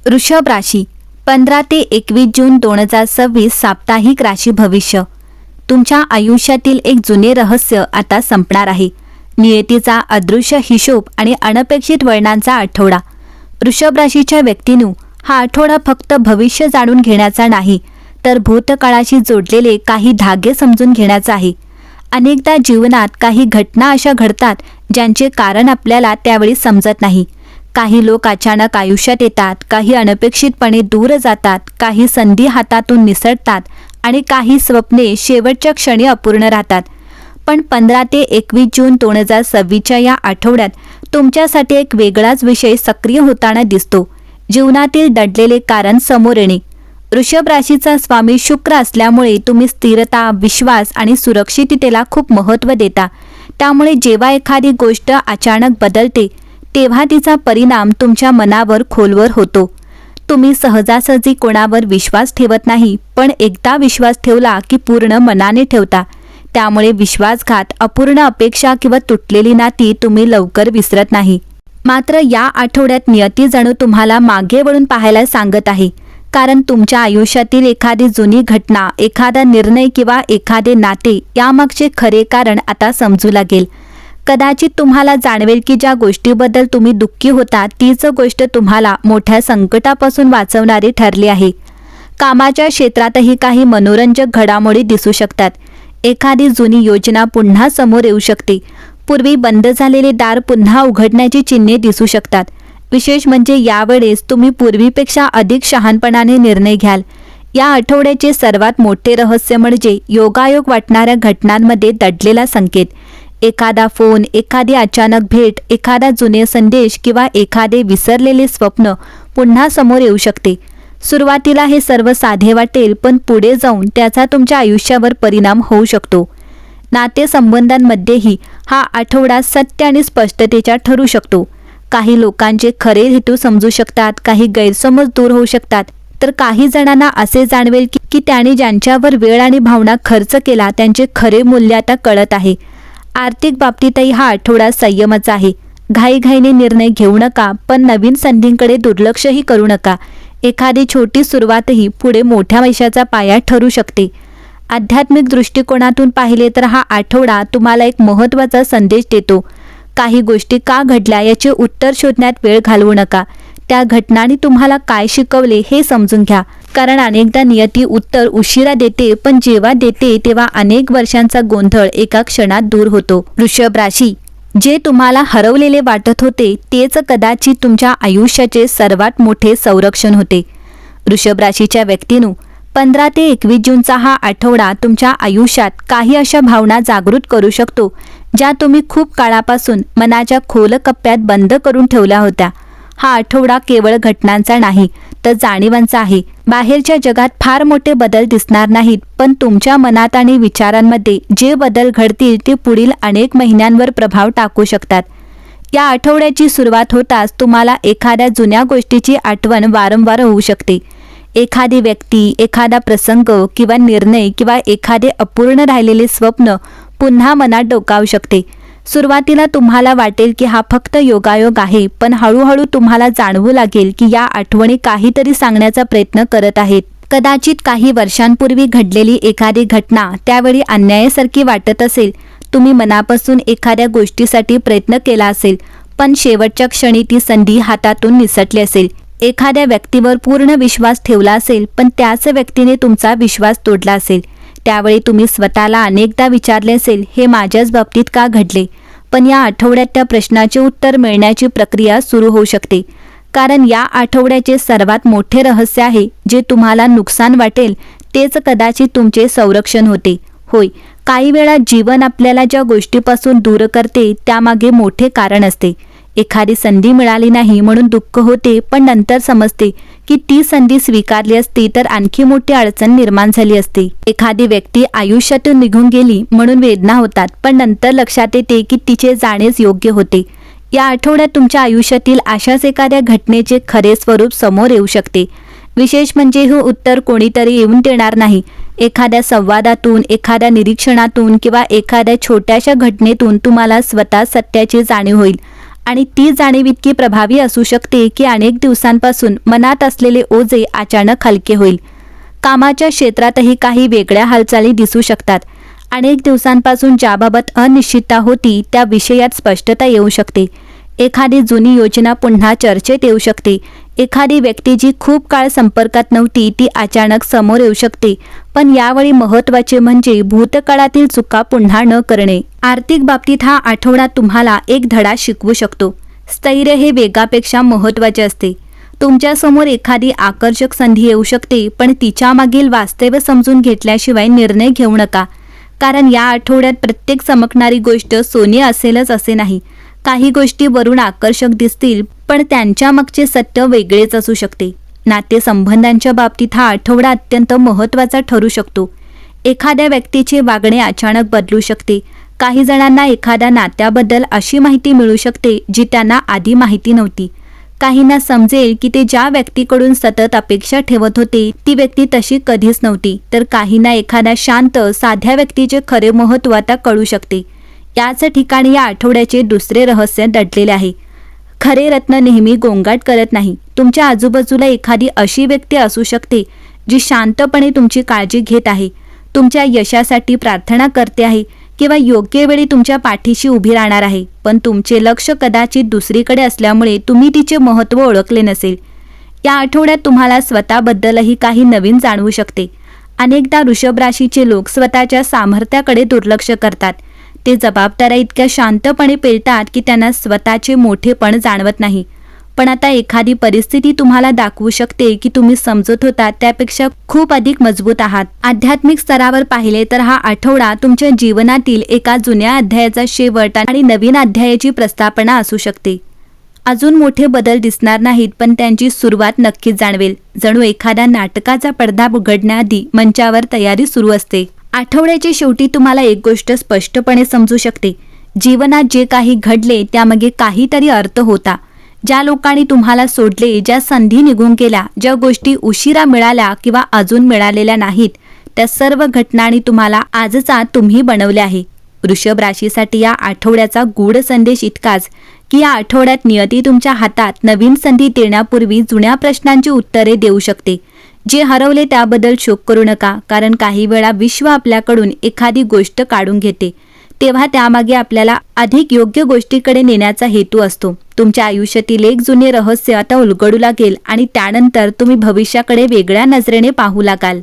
वृषभ राशी 15 ते 21 जून 2026 साप्ताहिक राशी भविष्य. तुमच्या आयुष्यातील एक जुने रहस्य आता संपणार आहे. नियतीचा अदृश्य हिशोब आणि अनपेक्षित वळणांचा आठवडा. वृषभ राशीच्या व्यक्तींनो, हा आठवडा फक्त भविष्य जाणून घेण्याचा नाही, तर भूतकाळाशी जोडलेले काही धागे समजून घेण्याचा आहे. अनेकदा जीवनात काही घटना अशा घडतात ज्यांचे कारण आपल्याला त्यावेळी समजत नाही. काही लोक अचानक आयुष्यात येतात, काही अनपेक्षितपणे दूर जातात, काही संधी हातातून निसटतात आणि काही स्वप्ने शेवटच्या क्षणी अपूर्ण राहतात. पण 15 ते 21 जून 2026च्या या आठवड्यात तुमच्यासाठी एक वेगळाच विषय सक्रिय होताना दिसतो. जीवनातील दडलेले कारण समोर येणे. वृषभ राशीचा स्वामी शुक्र असल्यामुळे तुम्ही स्थिरता, विश्वास आणि सुरक्षिततेला खूप महत्त्व देता. त्यामुळे जेव्हा एखादी गोष्ट अचानक बदलते तेव्हा तिचा परिणाम तुमच्या मनावर खोलवर होतो. तुम्ही सहजासहजी कोणावर विश्वास ठेवत नाही, पण एकदा विश्वास ठेवला की पूर्ण मनाने ठेवता. त्यामुळे विश्वासघात, अपूर्ण अपेक्षा किंवा तुटलेली नाती तुम्ही लवकर विसरत नाही. मात्र या आठवड्यात नियती जणू तुम्हाला मागे वळून पाहायला सांगत आहे. कारण तुमच्या आयुष्यातील एखादी जुनी घटना, एखादा निर्णय किंवा एखादे नाते यामागचे खरे कारण आता समजू लागेल. कदाचित तुम्हाला जाणवेल की ज्या गोष्टीबद्दल तुम्ही दुःखी होता तीच गोष्ट तुम्हाला मोठ्या संकटापासून वाचवणारी ठरली आहे. कामाच्या क्षेत्रातही काही मनोरंजक घडामोडी दिसू शकतात. एखादी जुनी योजना पुन्हा समोर येऊ शकते. पूर्वी बंद झालेले दार पुन्हा उघडण्याची चिन्हे दिसू शकतात. विशेष म्हणजे यावेळेस तुम्ही पूर्वीपेक्षा अधिक शहाणपणाने निर्णय घ्याल. या आठवड्याचे सर्वात मोठे रहस्य म्हणजे योगायोग वाटणाऱ्या घटनांमध्ये दडलेला संकेत. एखादा फोन, एखादी अचानक भेट, एखादा जुने संदेश किंवा एखादे विसरलेले स्वप्न पुन्हा समोर येऊ शकते. सुरुवातीला हे सर्व साधे वाटेल, पण पुढे जाऊन त्याचा तुमच्या आयुष्यावर परिणाम होऊ शकतो. नातेसंबंधांमध्येही हा आठवडा सत्य आणि स्पष्टतेचा ठरू शकतो. काही लोकांचे खरे हेतू समजू शकतात, काही गैरसमज दूर होऊ शकतात, तर काही जणांना असे जाणवेल की त्यांनी ज्यांच्यावर वेळ आणि भावना खर्च केला त्यांचे खरे मूल्य आता कळत आहे. आर्थिक बाबतीतही हा आठवडा संयमाचा आहे. घाईघाईने निर्णय घेऊ नका, पण नवीन संधींकडे दुर्लक्षही करू नका. एखादी छोटी सुरुवातही पुढे मोठ्या यशाचा पाया ठरू शकते. आध्यात्मिक दृष्टिकोनातून पाहिले तर हा आठवडा तुम्हाला एक महत्त्वाचा संदेश देतो. काही गोष्टी का घडल्या याचे उत्तर शोधण्यात वेळ घालवू नका. त्या घटनांनी तुम्हाला काय शिकवले हे समजून घ्या. कारण अनेकदा नियती उत्तर उशिरा देते, पण जेव्हा देते तेव्हा अनेक वर्षांचा गोंधळ एका क्षणात दूर होतो. वृषभ राशी, जे तुम्हाला हरवलेले वाटत होते तेच कदाचित तुमच्या आयुष्याचे सर्वात मोठे संरक्षण होते. वृषभ राशीच्या व्यक्तींनो, 15 ते 21 जूनचा हा आठवडा तुमच्या आयुष्यात काही अशा भावना जागृत करू शकतो ज्या तुम्ही खूप काळापासून मनाच्या खोल कप्प्यात बंद करून ठेवल्या होत्या. हा आठवडा केवळ घटनांचा नाही, तर जाणीवांचा आहे. बाहेरच्या जगात फार मोठे बदल दिसणार नाहीत, पण तुमच्या मनात आणि विचारांमध्ये जे बदल घडतील ते पुढील अनेक महिन्यांवर प्रभाव टाकू शकतात. या आठवड्याची सुरुवात होताच तुम्हाला एखाद्या जुन्या गोष्टीची आठवण वारंवार होऊ शकते. एखादी व्यक्ती, एखादा प्रसंग किंवा निर्णय किंवा एखादे अपूर्ण राहिलेले स्वप्न पुन्हा मनात डोकावू शकते. सुरुवातीला तुम्हाला वाटेल की हा फक्त योगायोग आहे, पण हळूहळू तुम्हाला जाणवू लागेल की या आठवणी काहीतरी सांगण्याचा प्रयत्न करत आहेत. कदाचित काही वर्षांपूर्वी घडलेली एखादी घटना त्यावेळी अन्यायासारखी वाटत असेल. तुम्ही मनापासून एखाद्या गोष्टीसाठी प्रयत्न केला असेल, पण शेवटच्या क्षणी ती संधी हातातून निसटली असेल. एखाद्या व्यक्तीवर पूर्ण विश्वास ठेवला असेल, पण त्याच व्यक्तीने तुमचा विश्वास तोडला असेल. त्यावेळी तुम्ही स्वतःला अनेकदा विचारले असेल, हे माझ्याच बाबतीत का घडले? पण या आठवड्यात त्या प्रश्नाचे उत्तर मिळण्याची प्रक्रिया सुरू होऊ शकते. कारण या आठवड्याचे सर्वात मोठे रहस्य आहे, जे तुम्हाला नुकसान वाटेल तेच कदाचित तुमचे संरक्षण होते. होय, काही वेळा जीवन आपल्याला ज्या गोष्टीपासून दूर करते त्यामागे मोठे कारण असते. एखादी संधी मिळाली नाही म्हणून दुःख होते, पण नंतर समजते की ती संधी स्वीकारली असती तर आणखी मोठी अडचण निर्माण झाली असती. एखादी व्यक्ती आयुष्यातून निघून गेली म्हणून वेदना होतात, पण नंतर लक्षात येते की तिचे जाणेच योग्य होते. या आठवड्यात तुमच्या आयुष्यातील अशाच एखाद्या घटनेचे खरे स्वरूप समोर येऊ शकते. विशेष म्हणजे हे उत्तर कोणीतरी येऊन देणार नाही. एखाद्या संवादातून, एखाद्या निरीक्षणातून किंवा एखाद्या छोट्याशा घटनेतून तुम्हाला स्वतः सत्याची जाणीव होईल. आणि ती जाणीव इतकी प्रभावी असू शकते की अनेक दिवसांपासून मनात असलेले ओझे अचानक हलके होईल. कामाच्या क्षेत्रातही काही वेगळ्या हालचाली दिसू शकतात. अनेक दिवसांपासून ज्याबाबत अनिश्चितता होती त्या विषयात स्पष्टता येऊ शकते. एखादी जुनी योजना पुन्हा चर्चेत येऊ शकते. एखादी व्यक्ती जी खूप काळ संपर्कात नव्हती ती अचानक समोर येऊ शकते. पण यावेळी महत्त्वाचे म्हणजे भूतकाळातील चुका पुन्हा न करणे. आर्थिक बाबतीत हा आठवडा तुम्हाला एक धडा शिकवू शकतो. स्थैर्य हे वेगापेक्षा महत्त्वाचे असते. तुमच्यासमोर एखादी आकर्षक संधी येऊ शकते, पण तिच्या मागील वास्तव समजून घेतल्याशिवाय निर्णय घेऊ नका. कारण या आठवड्यात प्रत्येक चमकणारी गोष्ट सोने असेलच असे नाही. काही गोष्टी वरून आकर्षक दिसतील, पण त्यांच्या मागचे सत्य वेगळेच असू शकते. नातेसंबंधांच्या बाबतीत हा आठवडा अत्यंत महत्त्वाचा ठरू शकतो. एखाद्या व्यक्तीचे वागणे अचानक बदलू शकते. काही जणांना एखाद्या नात्याबद्दल अशी माहिती मिळू शकते जी त्यांना आधी माहिती नव्हती. काहींना समजेल की ते ज्या व्यक्तीकडून सतत अपेक्षा ठेवत होते ती व्यक्ती तशी कधीच नव्हती. तर काहींना एखाद्या शांत साध्या व्यक्तीचे खरे महत्त्व आता कळू शकते. याच ठिकाणी या आठवड्याचे दुसरे रहस्य दडलेले आहे. खरे रत्न नेहमी गोंगाट करत नाही. तुमच्या आजूबाजूला एखादी अशी व्यक्ती असू शकते जी शांतपणे तुमची काळजी घेत आहे, तुमच्या यशासाठी प्रार्थना करते आहे किंवा योग्य वेळी तुमच्या पाठीशी उभी राहणार आहे. पण तुमचे लक्ष कदाचित दुसरीकडे असल्यामुळे तुम्ही तिचे महत्त्व ओळखले नसेल. या आठवड्यात तुम्हाला स्वतःबद्दलही काही नवीन जाणवू शकते. अनेकदा वृषभ राशीचे लोक स्वतःच्या सामर्थ्याकडे दुर्लक्ष करतात. ते जबाबदाऱ्या इतक्या शांतपणे पेलतात की त्यांना स्वतःचे मोठेपण जाणवत नाही. पण आता एखादी परिस्थिती तुम्हाला दाखवू शकते की तुम्ही समजत होता त्यापेक्षा खूप अधिक मजबूत आहात. आध्यात्मिक स्तरावर पाहिले तर हा आठवडा तुमच्या जीवनातील एका जुन्या अध्यायाचा शेवट आणि नवीन अध्यायाची प्रस्थापना असू शकते. अजून मोठे बदल दिसणार नाहीत, पण त्यांची सुरुवात नक्कीच जाणवेल. जणू एखाद्या नाटकाचा पडदा उघडण्याआधी मंचावर तयारी सुरू असते. आठवड्याच्या शेवटी तुम्हाला एक गोष्ट स्पष्टपणे समजू शकते. जीवनात जे काही घडले त्यामागे काहीतरी अर्थ होता. ज्या लोकांनी तुम्हाला सोडले, ज्या संधी निघून गेल्या, ज्या गोष्टी उशिरा मिळाल्या किंवा अजून मिळालेल्या नाहीत, त्या सर्व घटनांनी तुम्हाला आजचा तुम्ही बनवले आहे. वृषभ राशीसाठी या आठवड्याचा गूढ संदेश इतकाच की या आठवड्यात नियती तुमच्या हातात नवीन संधी देण्यापूर्वी जुन्या प्रश्नांची उत्तरे देऊ शकते. जे हरवले त्याबद्दल शोक करू नका, कारण काही वेळा विश्व आपल्याकडून एखादी गोष्ट काढून घेते तेव्हा त्यामागे आपल्याला अधिक योग्य गोष्टीकडे नेण्याचा हेतू असतो. तुमच्या आयुष्यातील एक जुने रहस्य आता उलगडू लागेल आणि त्यानंतर तुम्ही भविष्याकडे वेगळ्या नजरेने पाहू लागाल.